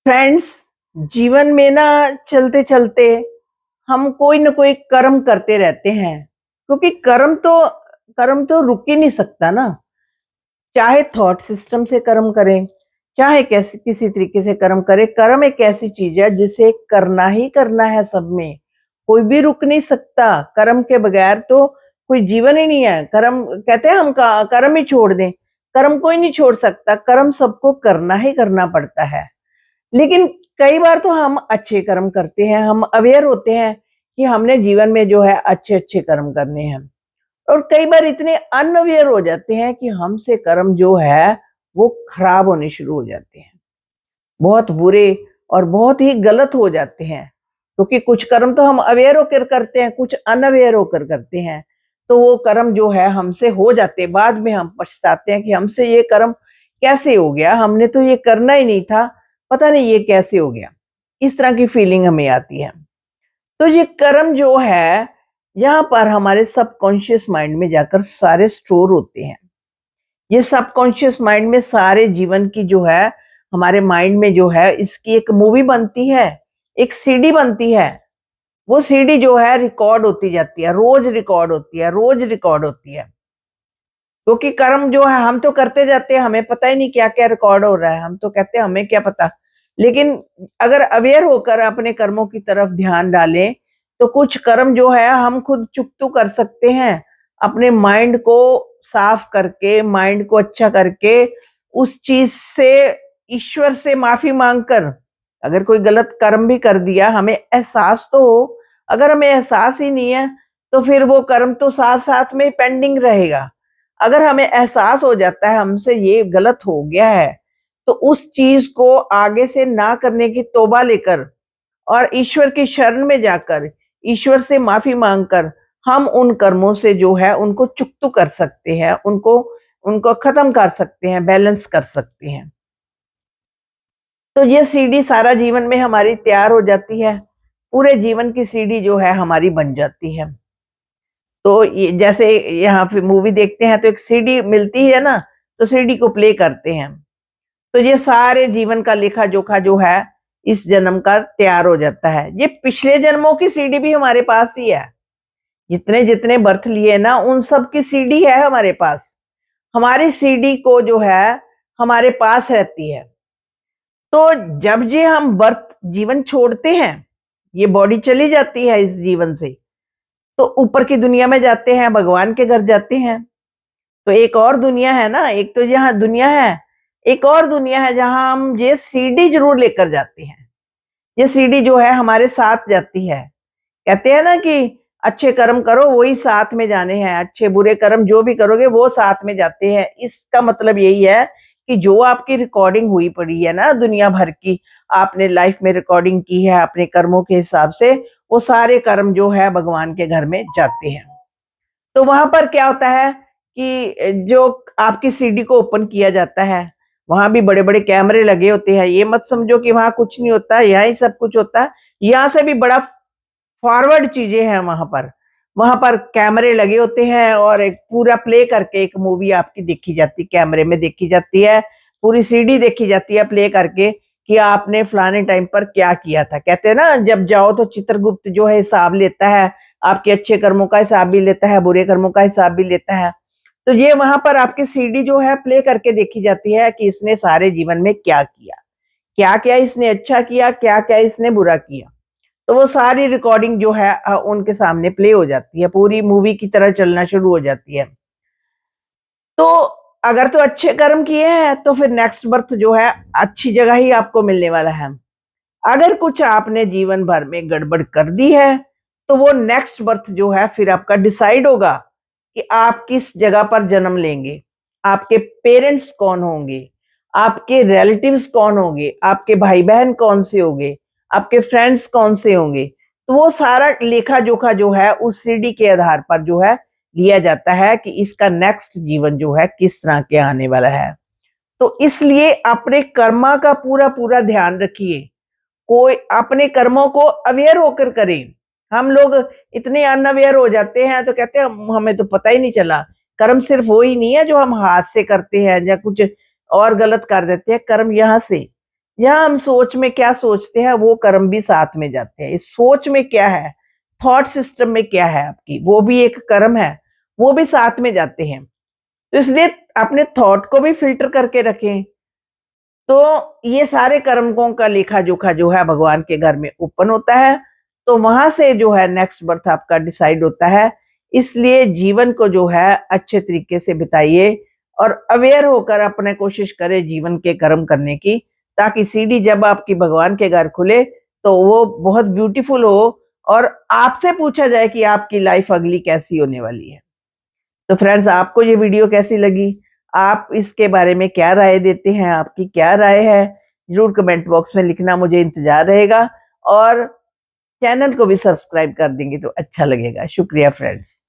Friends, जीवन में ना चलते चलते हम कोई ना कोई कर्म करते रहते हैं क्योंकि कर्म तो रुक ही नहीं सकता ना। चाहे थॉट सिस्टम से कर्म करें, चाहे कैसे किसी तरीके से कर्म करें। कर्म एक ऐसी चीज है जिसे करना ही करना है। सब में कोई भी रुक नहीं सकता। कर्म के बगैर तो कोई जीवन ही नहीं है। कर्म कहते हैं हम कर्म ही छोड़ दें, कर्म कोई नहीं छोड़ सकता। कर्म सबको करना ही करना पड़ता है। लेकिन कई बार तो हम अच्छे कर्म करते हैं, हम अवेयर होते हैं कि हमने जीवन में जो है अच्छे-अच्छे कर्म करने हैं। और कई बार इतने अनअवेयर हो जाते हैं कि हमसे कर्म जो है वो खराब होने शुरू हो जाते हैं। बहुत बुरे और बहुत ही गलत हो जाते हैं। क्योंकि कुछ कर्म तो हम अवेयर होकर करते हैं, कुछ अनअवेयर होकर करते हैं। तो वो कर्म जो है हमसे हो जाते हैं, बाद में हम पछताते हैं कि हमसे ये कर्म कैसे हो गया? हमने तो ये करना ही नहीं था, पता नहीं ये कैसे हो गया? इस तरह की फीलिंग हमें आती है। तो ये कर्म जो है, यहाँ पर हमारे सबकॉन्शियस माइंड में जाकर सारे स्टोर होते हैं। ये सबकॉन्शियस माइंड में सारे जीवन की जो है, हमारे माइंड में जो है, इसकी एक मूवी बनती है, एक सीडी बनती है। वो सीडी जो है रिकॉर्ड होती जाती है, रोज रिकॉर्ड होती है, रोज रिकॉर्ड होती है। क्योंकि कर्म जो है हम तो करते जाते हैं, हमें पता ही नहीं क्या-क्या रिकॉर्ड हो रहा है, हम तो कहते हैं हमें क्या पता। लेकिन अगर अवेयर होकर अपने कर्मों की तरफ ध्यान डालें, तो कुछ कर्म जो है हम खुद चुकतू कर सकते हैं। अपने माइंड को साफ करके, माइंड को अच्छा करके, उस चीज़ से ईश्वर से माफ़ी माँग कर, अगर कोई गलत कर्म भी कर दिया, हमें एहसास तो हो। अगर हमें एहसास ही नहीं है, तो फिर वो कर्म तो साथ-साथ में पेंडिंग रहेगा। अगर हमें एहसास हो जाता है हमसे ये गलत हो गया है, तो उस चीज़ को आगे से ना करने की तौबा लेकर और ईश्वर की शरण में जाकर, ईश्वर से माफ़ी माँगकर हम उन कर्मों से जो है उनको चुकतो कर सकते हैं, उनको उनको खत्म कर सकते हैं, बैलेंस कर सकते हैं। तो ये सीढ़ी सारा जीवन में हमारी तैयार हो जाती है, पूरे जीवन की सीढ़ी जो है हमारी बन जाती है। तो ये जैसे यहाँ पे मूवी देखते हैं तो एक सीडी मिलती है ना, तो सीडी को प्ले करते हैं। तो ये सारे जीवन का लेखा-जोखा जो है, इस जन्म का तैयार हो जाता है। ये पिछले जन्मों की सीडी भी हमारे पास ही है। जितने-जितने बर्थ लिए ना, उन सब की सीडी है हमारे पास। हमारी सीडी को जो है, हमारे पास रहती है। तो जब ये हम बर्थ जीवन छोड़ते हैं, ये बॉडी चली जाती है इस जीवन से, तो ऊपर की दुनिया में जाते हैं, भगवान के घर जाते हैं। तो एक और दुनिया है ना, एक तो यहाँ दुनिया है, एक और दुनिया है जहाँ हम ये सीडी ज़रूर लेकर जाते हैं। ये सीडी जो है हमारे साथ जाती है। कहते हैं ना कि अच्छे कर्म करो वही साथ में जाने हैं, अच्छे बुरे कर्म जो भी करोगे वो साथ में जाते हैं। इसका मतलब यही है कि जो आपकी रिकॉर्डिंग हुई पड़ी है ना दुनिया भर की, आपने लाइफ में रिकॉर्डिंग की है अपने कर्मों के हिसाब से, वो सारे कर्म जो है भगवान के घर में जाते हैं। तो वहाँ पर क्या होता है कि जो आपकी सीडी को ओपन किया जाता है, वहाँ भी बड़े-बड़े कैमरे लगे होते हैं। ये मत समझो कि वहाँ कुछ नहीं होता, यहाँ ही सब कुछ होता है। यहाँ से भी बड़ा फॉरवर्ड चीज़ें हैं वहाँ पर। वहाँ पर कैमरे लगे होते हैं और एक पूरा प्ले करके एक मूवी आपकी देखी जाती कैमरे में देखी जाती है। पूरी सीडी देखी जाती है प्ले करके कि आपने फलाने टाइम पर क्या किया था। कहते हैं ना जब जाओ तो चित्रगुप्त जो है हिसाब लेता है, आपके अच्छे कर्मों का हिसाब भी लेता है, बुरे कर्मों का हिसाब भी लेता है। तो ये वहाँ पर आपकी सीडी जो है प्ले करके देखी जाती है कि इसने सारे जीवन में क्या किया। क्या-क्या इसने अच्छा किया, क्या-क्या इसने बुरा किया। तो वो सारी रिकॉर्डिंग जो है उनके सामने प्ले हो जाती है, पूरी मूवी की तरह चलना शुरू हो जाती है। तो अगर तो अच्छे कर्म किए हैं, तो फिर नेक्स्ट बर्थ जो है अच्छी जगह ही आपको मिलने वाला है। अगर कुछ आपने जीवन भर में गड़बड़ कर दी है, तो वो नेक्स्ट बर्थ जो है फिर आपका डिसाइड होगा कि आप किस जगह पर जन्म लेंगे, आपके पेरेंट्स कौन होंगे, आपके रिलेटिव्स कौन होंगे, आपके भाई-बहन कौन से होंगे, आपके फ्रेंड्स कौन से होंगे। तो वो सारा लेखा-जोखा जो है उस सीडी के आधार पर जो है लिया जाता है कि इसका नेक्स्ट जीवन जो है किस तरह के आने वाला है। तो इसलिए अपने कर्मा का पूरा-पूरा ध्यान रखिए। कोई अपने कर्मों को अवेयर होकर करें। हम लोग इतने अनअवेयर हो जाते हैं तो कहते हैं हमें तो पता ही नहीं चला। कर्म सिर्फ वो ही नहीं है जो हम हाथ से करते हैं या कुछ और गलत कर देते हैं, कर्म यहाँ से यहाँ हम सोच में क्या सोचते हैं वो कर्म भी साथ में जाते हैं। इस सोच में क्या है, थॉट सिस्टम में क्या है आपकी, वो भी एक कर्म है, वो भी साथ में जाते हैं। तो इसलिए अपने थॉट को भी फिल्टर करके रखें। तो ये सारे कर्मों का लेखा जोखा जो है भगवान के घर में ओपन होता है, तो वहां से जो है नेक्स्ट बर्थ आपका डिसाइड होता है। इसलिए जीवन को जो है अच्छे तरीके से बिताइए और अवेयर होकर अपने कोशिश करें जीवन के कर्म करने की, ताकि सीढ़ी जब आपकी भगवान के घर खुले तो वो बहुत ब्यूटीफुल हो और आपसे पूछा जाए कि आपकी लाइफ अगली कैसी होने वाली है। तो फ्रेंड्स, आपको ये वीडियो कैसी लगी? आप इसके बारे में क्या राय देते हैं? आपकी क्या राय है? ज़रूर कमेंट बॉक्स में लिखना, मुझे इंतज़ार रहेगा और चैनल को भी सब्सक्राइब कर देंगे तो अच्छा लगेगा। शुक्रिया फ्रेंड्स।